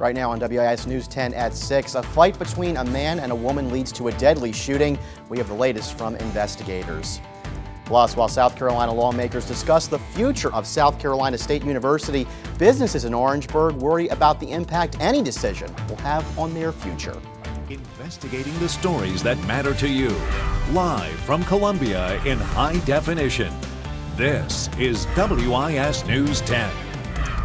Right now on WIS News 10 at 6, a fight between a man and a woman leads to a deadly shooting. We have the latest from investigators. Plus, while South Carolina lawmakers discuss the future of South Carolina State University, businesses in Orangeburg worry about the impact any decision will have on their future. Investigating the stories that matter to you. Live from Columbia in high definition. This is WIS News 10.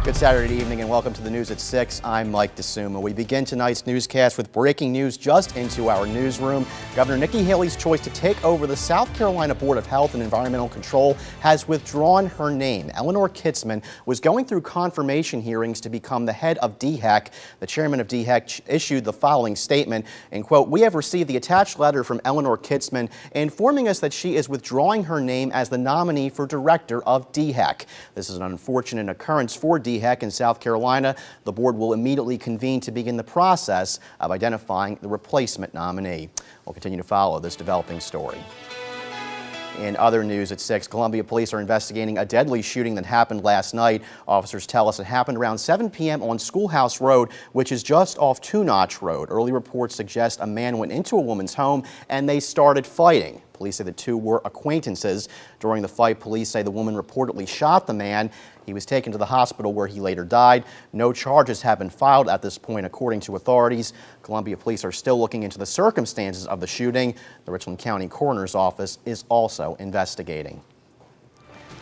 Good Saturday evening and welcome to the news at 6. I'm Mike DeSumma. We begin tonight's newscast with breaking news just into our newsroom. Governor Nikki Haley's choice to take over the South Carolina Board of Health and Environmental Control has withdrawn her name. Eleanor Kitzman was going through confirmation hearings to become the head of DHEC. The chairman of DHEC issued the following statement, and quote, "We have received the attached letter from Eleanor Kitzman informing us that she is withdrawing her name as the nominee for director of DHEC. This is an unfortunate occurrence for DHEC in South Carolina. The board will immediately convene to begin the process of identifying the replacement nominee." We'll continue to follow this developing story. In other news at 6, Columbia police are investigating a deadly shooting that happened last night. Officers tell us it happened around 7 p.m. on Schoolhouse Road, which is just off Two Notch Road. Early reports suggest a man went into a woman's home and they started fighting. Police say the two were acquaintances. During the fight, police say the woman reportedly shot the man. He was taken to the hospital where he later died. No charges have been filed at this point, according to authorities. Columbia police are still looking into the circumstances of the shooting. The Richland County Coroner's Office is also investigating.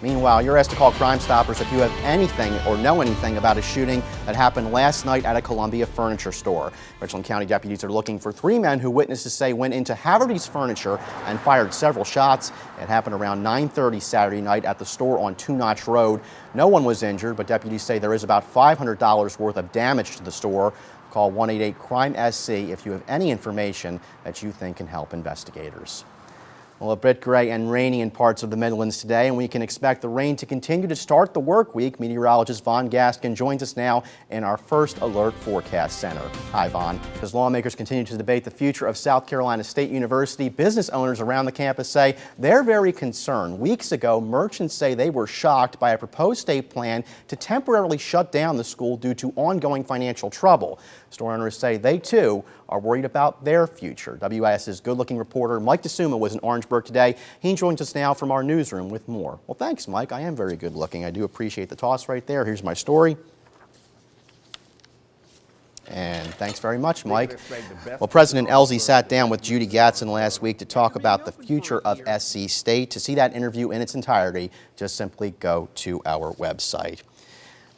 Meanwhile, you're asked to call Crime Stoppers if you have anything or know anything about a shooting that happened last night at a Columbia furniture store. Richland County deputies are looking for 3 men who witnesses say went into Haverty's Furniture and fired several shots. It happened around 9:30 Saturday night at the store on Two Notch Road. No one was injured, but deputies say there is about $500 worth of damage to the store. Call 188-CRIME-SC if you have any information that you think can help investigators. Well, a bit gray and rainy in parts of the Midlands today, and we can expect the rain to continue to start the work week. Meteorologist Vaughn Gaskin joins us now in our First Alert Forecast Center. Hi, Vaughn. As lawmakers continue to debate the future of South Carolina State University, business owners around the campus say they're very concerned. Weeks ago, merchants say they were shocked by a proposed state plan to temporarily shut down the school due to ongoing financial trouble. Store owners say they, too, are worried about their future. WIS's good-looking reporter Mike DeSumma was in Orangeburg today. He joins us now from our newsroom with more. Well, thanks, Mike. I am very good-looking. I do appreciate the toss right there. Here's my story. And thanks very much, Mike. Well, President Elsie sat down with Judy Gatson last week to talk about the future of SC State. To see that interview in its entirety, just simply go to our website.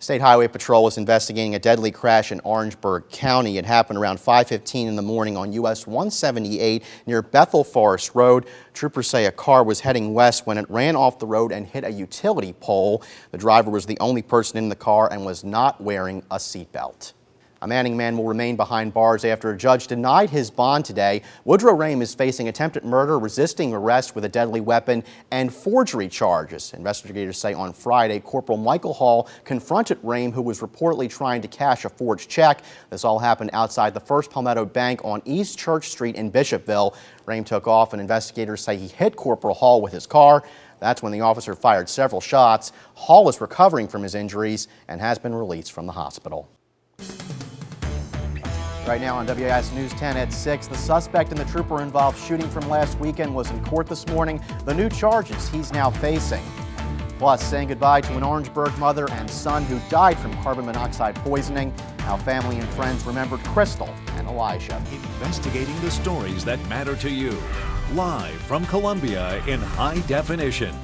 State Highway Patrol is investigating a deadly crash in Orangeburg County. It happened around 5:15 in the morning on US 178 near Bethel Forest Road. Troopers say a car was heading west when it ran off the road and hit a utility pole. The driver was the only person in the car and was not wearing a seatbelt. A Manning man will remain behind bars after a judge denied his bond today. Woodrow Rame is facing attempted murder, resisting arrest with a deadly weapon, and forgery charges. Investigators say on Friday, Corporal Michael Hall confronted Rame, who was reportedly trying to cash a forged check. This all happened outside the First Palmetto Bank on East Church Street in Bishopville. Rame took off, and investigators say he hit Corporal Hall with his car. That's when the officer fired several shots. Hall is recovering from his injuries and has been released from the hospital. Right now on WIS News 10 at 6, the suspect in the trooper-involved shooting from last weekend was in court this morning. The new charges he's now facing. Plus, saying goodbye to an Orangeburg mother and son who died from carbon monoxide poisoning. How family and friends remembered Crystal and Elijah. Investigating the stories that matter to you. Live from Columbia in high definition.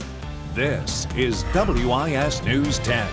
This is WIS News 10.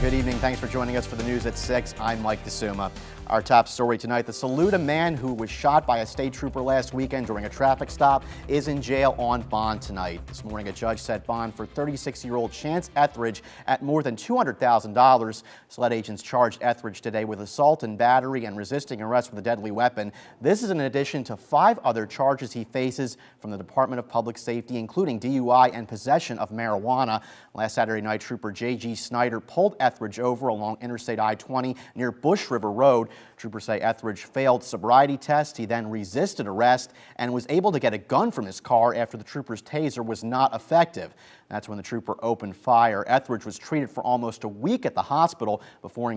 Good evening. Thanks for joining us for the news at 6. I'm Mike DeSumma. Our top story tonight, the Saluda man who was shot by a state trooper last weekend during a traffic stop is in jail on bond tonight. This morning, a judge set bond for 36-year-old Chance Etheridge at more than $200,000. SLED agents charged Etheridge today with assault and battery and resisting arrest with a deadly weapon. This is in addition to 5 other charges he faces from the Department of Public Safety, including DUI and possession of marijuana. Last Saturday night, Trooper J.G. Snyder pulled Etheridge Etheridge over along Interstate I-20 near Bush River Road. Troopers say Etheridge failed sobriety tests. He then resisted arrest and was able to get a gun from his car after the trooper's taser was not effective. That's when the trooper opened fire. Etheridge was treated for almost a week at the hospital before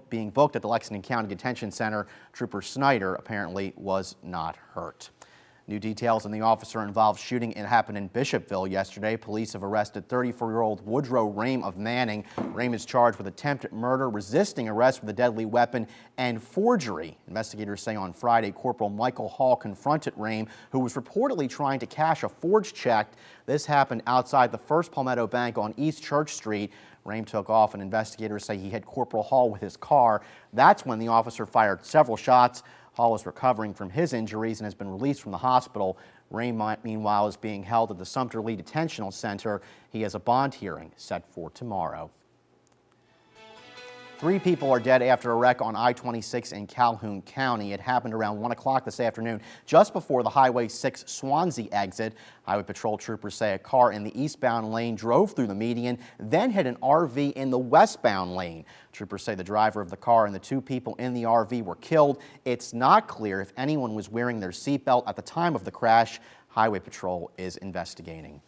being booked at the Lexington County Detention Center. Trooper Snyder apparently was not hurt. New details on the officer-involved shooting. It happened in Bishopville yesterday. Police have arrested 34-year-old Woodrow Rame of Manning. Rame is charged with attempted murder, resisting arrest with a deadly weapon, and forgery. Investigators say on Friday, Corporal Michael Hall confronted Rame, who was reportedly trying to cash a forged check. This happened outside the First Palmetto Bank on East Church Street. Rame took off, and investigators say he hit Corporal Hall with his car. That's when the officer fired several shots. Hall is recovering from his injuries and has been released from the hospital. Rame, meanwhile, is being held at the Sumter Lee Detention Center. He has a bond hearing set for tomorrow. 3 people are dead after a wreck on I-26 in Calhoun County. It happened around 1 o'clock this afternoon, just before the Highway 6 Swansea exit. Highway Patrol troopers say a car in the eastbound lane drove through the median, then hit an RV in the westbound lane. Troopers say the driver of the car and the 2 people in the RV were killed. It's not clear if anyone was wearing their seatbelt at the time of the crash. Highway Patrol is investigating.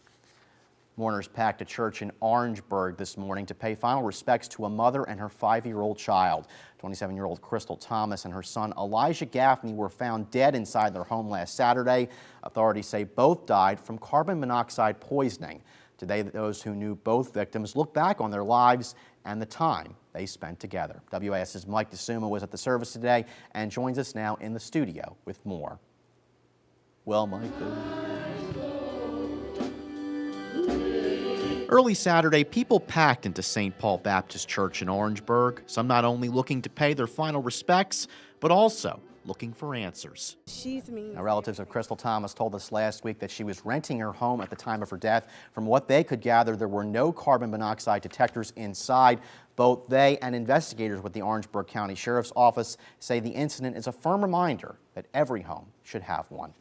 Mourners packed a church in Orangeburg this morning to pay final respects to a mother and her 5-year-old child. 27-year-old Crystal Thomas and her son Elijah Gaffney were found dead inside their home last Saturday. Authorities say both died from carbon monoxide poisoning. Today, those who knew both victims look back on their lives and the time they spent together. WIS's Mike DeSumma was at the service today and joins us now in the studio with more. Well, Michael. Early Saturday, people packed into St. Paul Baptist Church in Orangeburg, some not only looking to pay their final respects, but also looking for answers. Now, relatives of Crystal Thomas told us last week that she was renting her home at the time of her death. From what they could gather, there were no carbon monoxide detectors inside. Both they and investigators with the Orangeburg County Sheriff's Office say the incident is a firm reminder that every home should have one.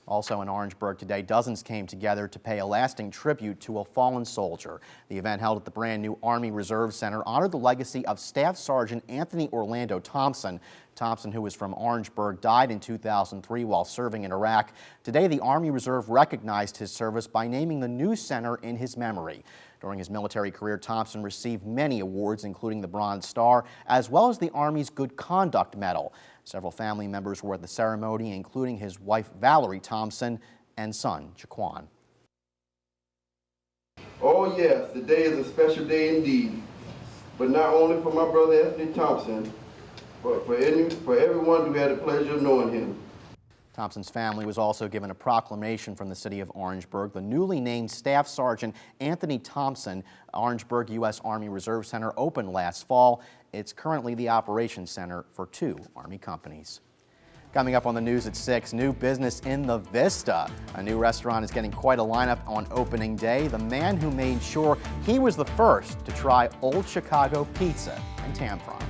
Also in Orangeburg today, dozens came together to pay a lasting tribute to a fallen soldier. The event held at the brand new Army Reserve Center honored the legacy of Staff Sergeant Anthony Orlando Thompson. Thompson, who was from Orangeburg, died in 2003 while serving in Iraq. Today, the Army Reserve recognized his service by naming the new center in his memory. During his military career, Thompson received many awards, including the Bronze Star, as well as the Army's Good Conduct Medal. Several family members were at the ceremony, including his wife, Valerie Thompson, and son, Jaquan. Oh yes, today is a special day indeed, but not only for my brother Anthony Thompson, but for everyone who had the pleasure of knowing him. Thompson's family was also given a proclamation from the city of Orangeburg. The newly named Staff Sergeant Anthony Thompson Orangeburg U.S. Army Reserve Center opened last fall. It's currently the operations center for 2 Army companies. Coming up on the news at 6, new business in the Vista. A new restaurant is getting quite a lineup on opening day. The man who made sure he was the first to try Old Chicago pizza and tam fries.